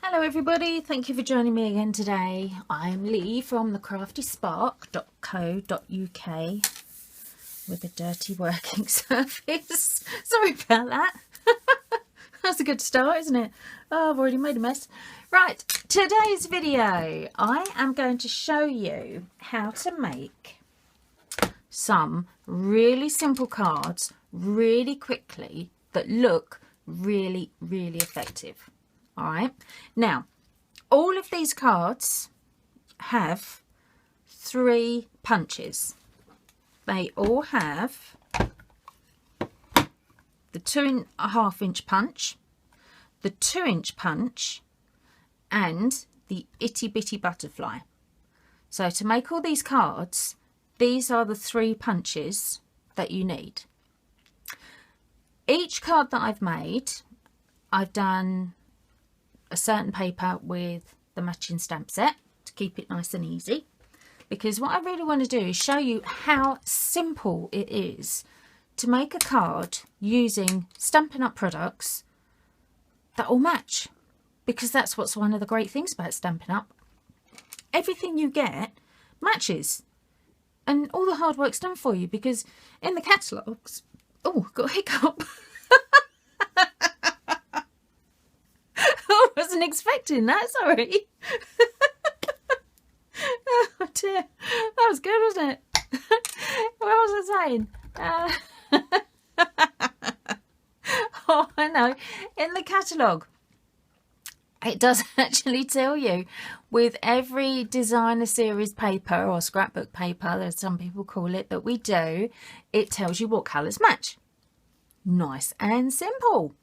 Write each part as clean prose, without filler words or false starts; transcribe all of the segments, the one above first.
Hello everybody, thank you for joining me again today. I'm Lee from thecraftyspark.co.uk with a dirty working surface. Sorry about that. That's a good start, isn't it? Oh, I've already made a mess. Right, today's video, I am going to show you how to make some really simple cards really quickly that look really effective. All right, now all of these cards have 3 punches. They all have the 2.5 inch punch, the 2-inch punch, and the itty bitty butterfly. So to make all these cards, these are the 3 punches that you need. Each card that I've made, I've done a certain paper with the matching stamp set to keep it nice and easy, because what I really want to do is show you how simple it is to make a card using Stampin' Up products that all match, because that's what's one of the great things about Stampin' Up. Everything you get matches and all the hard work's done for you, because in the catalogues, oh, got a hiccup. I wasn't expecting that, sorry. Oh dear, that was good, wasn't it? What was I saying? Oh, I know. In the catalogue, it does actually tell you with every designer series paper or scrapbook paper, as some people call it, that we do, it tells you what colours match. Nice and simple.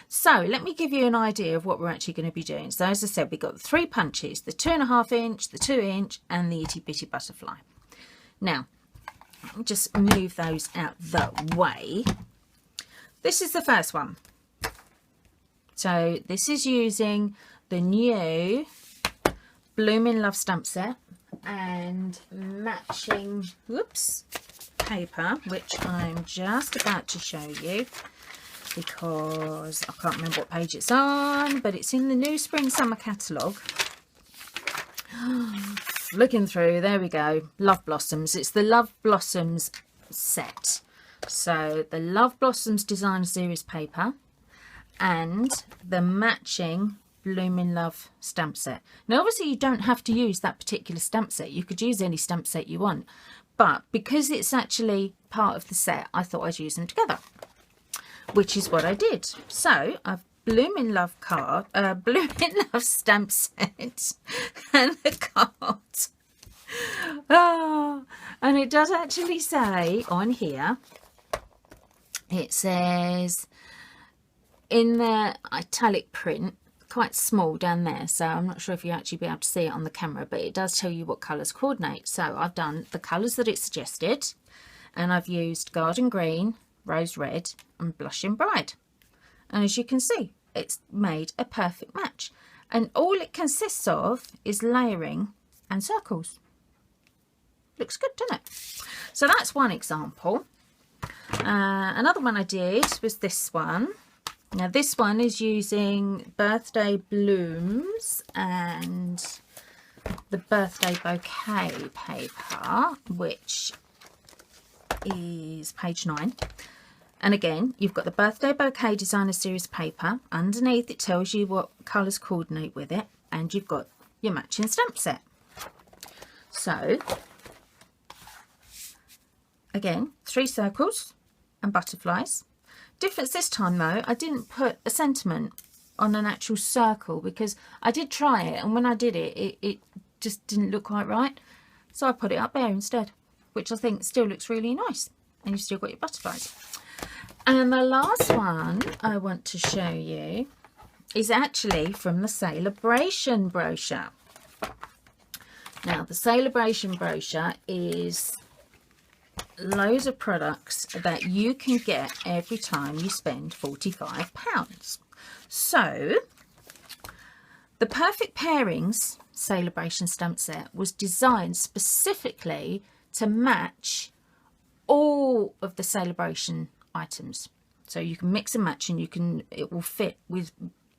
So let me give you an idea of what we're actually going to be doing. So as I said, we've got the 3 punches, the 2.5 inch, the 2 inch, and the itty bitty butterfly. Now, I'll just move those out the way. This is the first one. So this is using the new Bloomin' Love stamp set and matching, whoops, paper, which I'm just about to show you, because I can't remember what page it's on, but it's in the new Spring Summer catalogue. Looking through, there we go, Love Blossoms. It's the Love Blossoms set. So the Love Blossoms Designer Series paper and the matching Bloomin' Love stamp set. Now obviously you don't have to use that particular stamp set. You could use any stamp set you want, but because it's actually part of the set, I thought I'd use them together, which is what I did. So I've Bloomin' Love card, Bloomin' Love stamp set and the card. Oh, and it does actually say on here, it says in the italic print, quite small down there, so I'm not sure if you actually be able to see it on the camera, but it does tell you what colours coordinate. So I've done the colours that it suggested, and I've used Garden Green, Rose Red, and Blushing Bride. And as you can see, it's made a perfect match. And all it consists of is layering and circles. Looks good, doesn't it? So that's one example. Another one I did was this one. Now this one is using Birthday Blooms and the Birthday Bouquet paper, which is page 9. And again, you've got the Birthday Bouquet Designer Series paper. Underneath it tells you what colours coordinate with it, and you've got your matching stamp set. So again, 3 circles and butterflies. Difference this time though, I didn't put a sentiment on an actual circle, because I did try it, and when I did it, it just didn't look quite right. So I put it up there instead, which I think still looks really nice, and you've still got your butterflies. And the last one I want to show you is actually from the Celebration brochure. Now the Celebration brochure is loads of products that you can get every time you spend £45. So the Perfect Pairings Celebration stamp set was designed specifically to match all of the Celebration items. So you can mix and match, and it will fit with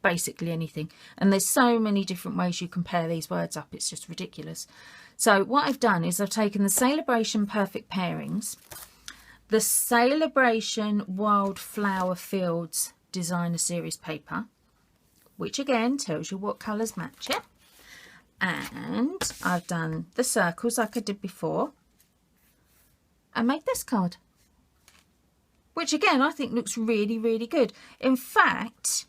basically anything. And there's so many different ways you can pair these words up, it's just ridiculous. So what I've done is I've taken the Celebration Perfect Pairings, the Celebration Wildflower Fields Designer Series paper, which again tells you what colours match it, and I've done the circles like I did before and made this card, which again I think looks really, really good. In fact,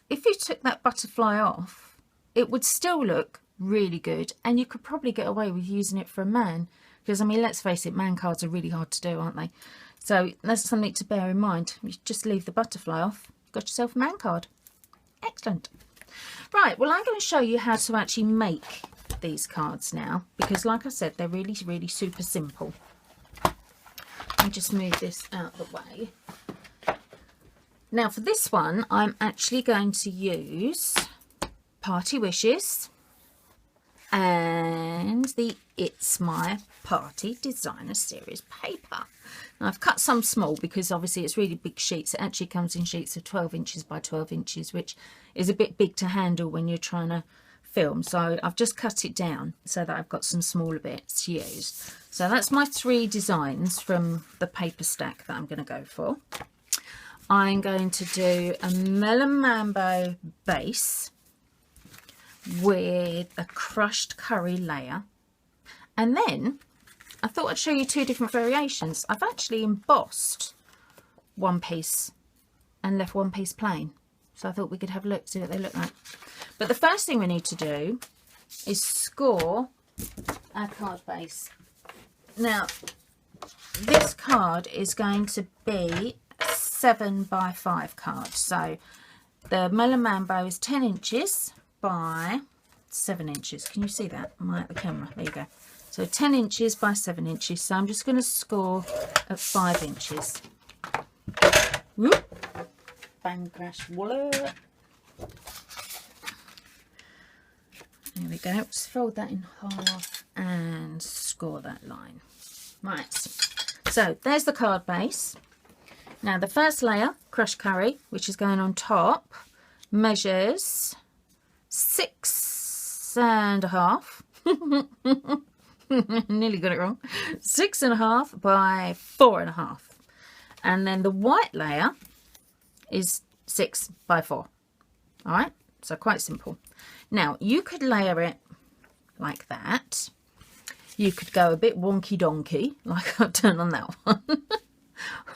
if you took that butterfly off, it would still look really good, and you could probably get away with using it for a man, because I mean, let's face it, man cards are really hard to do, aren't they? So that's something to bear in mind. You just leave the butterfly off, got yourself a man card. Excellent. Right, well, I'm going to show you how to actually make these cards now, because like I said, they're really, really super simple. Let me just move this out of the way. Now for this one, I'm actually going to use Party Wishes and the It's My Party Designer Series paper. Now I've cut some small because obviously it's really big sheets. It actually comes in sheets of 12 inches by 12 inches, which is a bit big to handle when you're trying to film. So I've just cut it down so that I've got some smaller bits to use. So that's my 3 designs from the paper stack that I'm going to go for. I'm going to do a Melon Mambo base with a crushed curry layer, and then I thought I'd show you 2 different variations. I've actually embossed one piece and left one piece plain, so I thought we could have a look, see what they look like. But the first thing we need to do is score our card base. Now this card is going to be 7 by 5 card, so the Melon Mambo is 10 inches by 7 inches. Can you see that? Am I at the camera? There you go. So 10 inches by 7 inches. So I'm just going to score at 5 inches. Whoop. Bang, crash, wallet. There we go. Just fold that in half and score that line. Right. So there's the card base. Now the first layer, crushed curry, which is going on top, measures 6.5. Nearly got it wrong. 6.5 by 4.5. And then the white layer is 6 by 4. All right, so quite simple. Now you could layer it like that. You could go a bit wonky donkey like I've done on that one.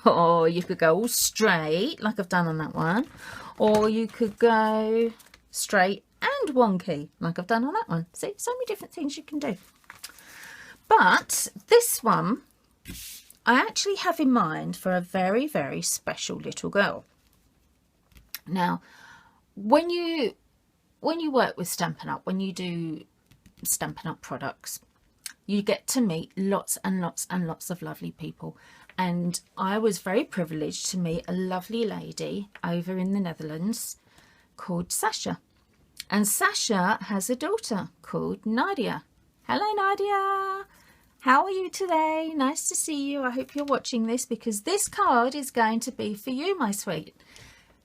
Or you could go all straight like I've done on that one. Or you could go straight and wonky like I've done on that one. See, so many different things you can do. But this one I actually have in mind for a very, very special little girl. Now, when you work with Stampin' Up, when you do Stampin' Up products, you get to meet lots and lots and lots of lovely people. And I was very privileged to meet a lovely lady over in the Netherlands called Sasha. And Sasha has a daughter called Nadia. Hello, Nadia. How are you today? Nice to see you. I hope you're watching this, because this card is going to be for you, my sweet.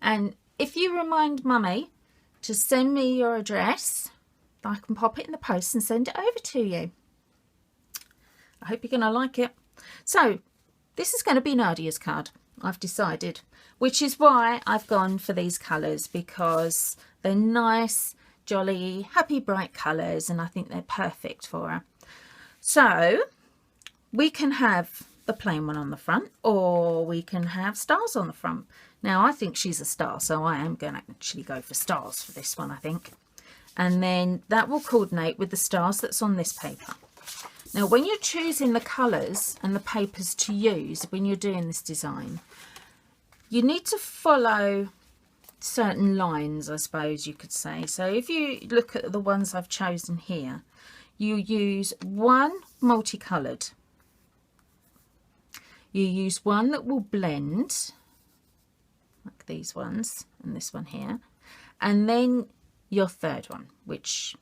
And if you remind Mummy to send me your address, I can pop it in the post and send it over to you. I hope you're going to like it. So this is going to be Nadia's card, I've decided, which is why I've gone for these colours, because they're nice, jolly, happy, bright colours, and I think they're perfect for her. So we can have the plain one on the front, or we can have stars on the front. Now I think she's a star, so I am going to actually go for stars for this one, I think. And then that will coordinate with the stars that's on this paper. Now when you're choosing the colours and the papers to use when you're doing this design, you need to follow certain lines, I suppose you could say. So if you look at the ones I've chosen here, you use one multicoloured. You use one that will blend, like these ones and this one here, and then your third one, which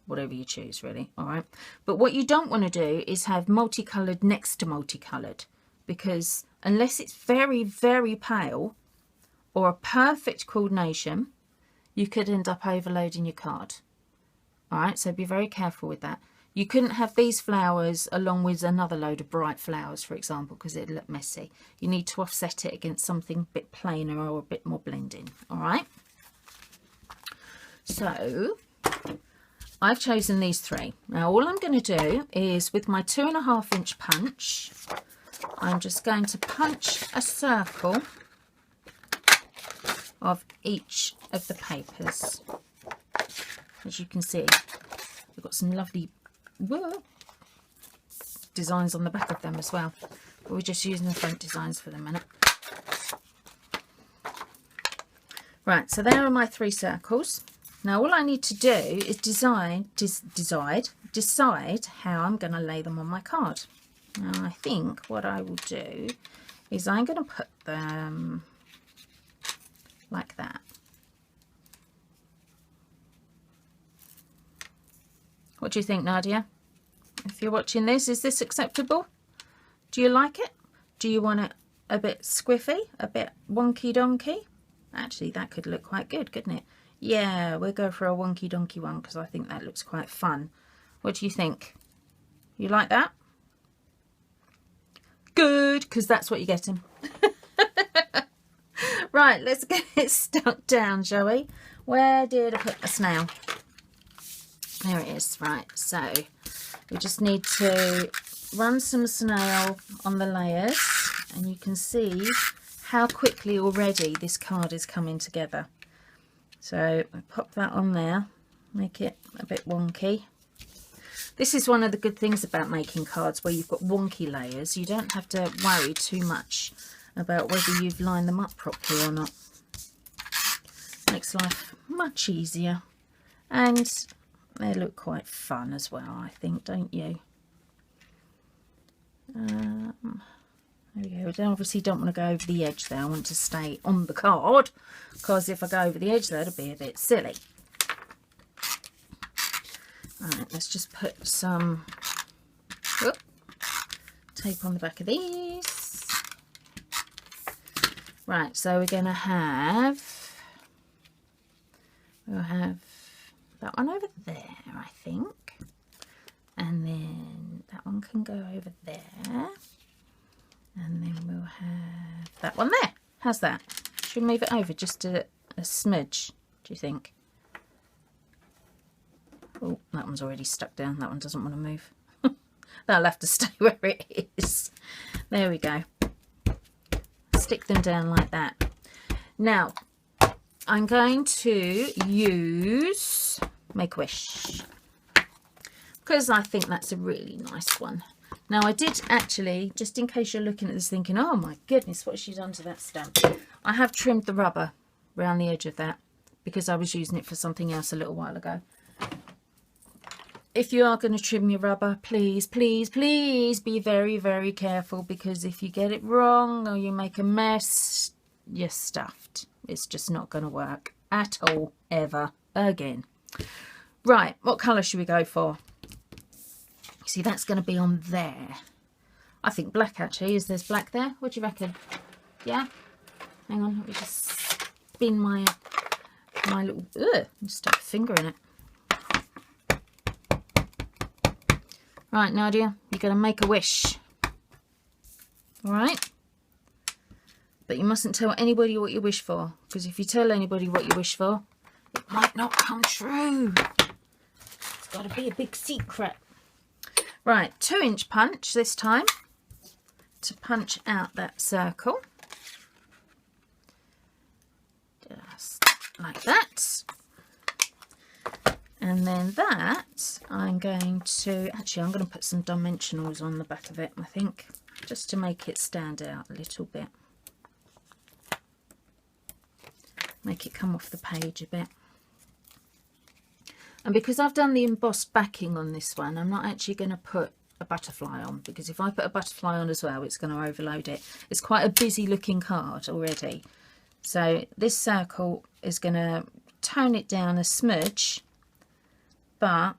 whatever you choose really, all right? But what you don't want to do is have multicoloured next to multicoloured, because unless it's very, very pale or a perfect coordination, you could end up overloading your card. All right, so be very careful with that. You couldn't have these flowers along with another load of bright flowers, for example, because it'd look messy. You need to offset it against something a bit plainer or a bit more blending. All right. So I've chosen these 3. Now all I'm going to do is, with my 2.5 inch punch, I'm just going to punch a circle of each of the papers. As you can see, we've got some lovely designs on the back of them as well, but we're just using the front designs for the minute. Right, so there are my 3 circles. Now all I need to do is decide how I'm going to lay them on my card. Now I think what I will do is I'm going to put them like that. What do you think, Nadia? If you're watching this, is this acceptable? Do you like it? Do you want it a bit squiffy, a bit wonky donkey? Actually, that could look quite good, couldn't it? Yeah, we'll go for a wonky donkey one because I think that looks quite fun. What do you think? You like that? Good, because that's what you're getting. Right, let's get it stuck down, shall we? Where did I put the snail? There it is. Right, so we just need to run some snail on the layers, and you can see how quickly already this card is coming together. So I pop that on there, make it a bit wonky. This is one of the good things about making cards where you've got wonky layers. You don't have to worry too much about whether you've lined them up properly or not. Makes life much easier, and they look quite fun as well, I think, don't you? There we go. I obviously don't want to go over the edge there. I want to stay on the card, because if I go over the edge there, it'll be a bit silly. Alright, let's just put some tape on the back of these. Right, so we're going to have, we'll have that one over there, I think, and then that one can go over there, and then we'll have that one there. How's that? Should we move it over just a smidge, do you think? Oh, that one's already stuck down. That one doesn't want to move. That'll have to stay where it is. There we go. Stick them down like that. Now, I'm going to use Make-A-Wish, because I think that's a really nice one. Now, I did actually, just in case you're looking at this thinking, oh my goodness, what has she done to that stamp? I have trimmed the rubber around the edge of that because I was using it for something else a little while ago. If you are going to trim your rubber, please, please, please be very, very careful, because if you get it wrong or you make a mess, you're stuffed. It's just not going to work at all, ever again. Right, what colour should we go for? See, that's going to be on there. I think black, actually. Is there's black there? What do you reckon? Yeah? Hang on, let me just spin my little... Ugh, just stuck a finger in it. Right, Nadia, you're going to make a wish. All right? But you mustn't tell anybody what you wish for, because if you tell anybody what you wish for, it might not come true. It's got to be a big secret. Right, 2-inch punch this time to punch out that circle. Just like that. And then that, I'm going to put some dimensionals on the back of it, I think, just to make it stand out a little bit. Make it come off the page a bit. And because I've done the embossed backing on this one, I'm not actually going to put a butterfly on, because if I put a butterfly on as well, it's going to overload it. It's quite a busy looking card already. So this circle is going to tone it down a smidge, but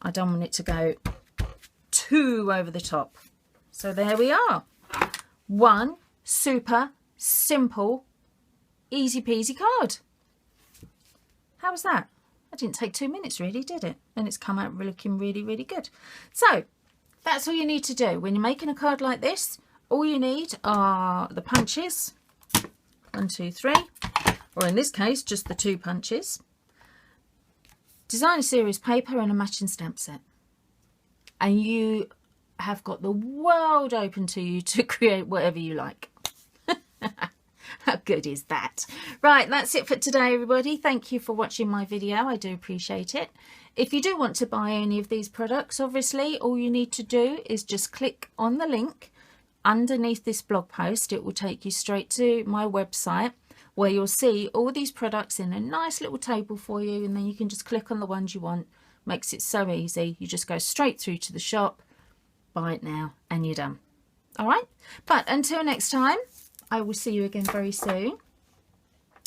I don't want it to go too over the top. So there we are. One super simple, easy peasy card. How was that? That didn't take 2 minutes really, did it? And it's come out looking really, really good. So that's all you need to do. When you're making a card like this, all you need are the punches. 1, 2, 3. Or in this case, just the 2 punches. Designer series paper and a matching stamp set. And you have got the world open to you to create whatever you like. How good is that? Right, that's it for today, everybody. Thank you for watching my video. I do appreciate it. If you do want to buy any of these products, obviously, all you need to do is just click on the link underneath this blog post. It will take you straight to my website where you'll see all these products in a nice little table for you, and then you can just click on the ones you want. Makes it so easy. You just go straight through to the shop, buy it now, and you're done. All right? But until next time, I will see you again very soon.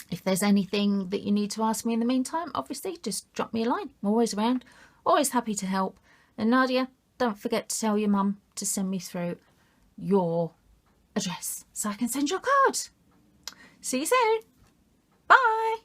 If there's anything that you need to ask me in the meantime, obviously, just drop me a line. I'm always around, always happy to help. And Nadia, don't forget to tell your mum to send me through your address so I can send you a card. See you soon. Bye.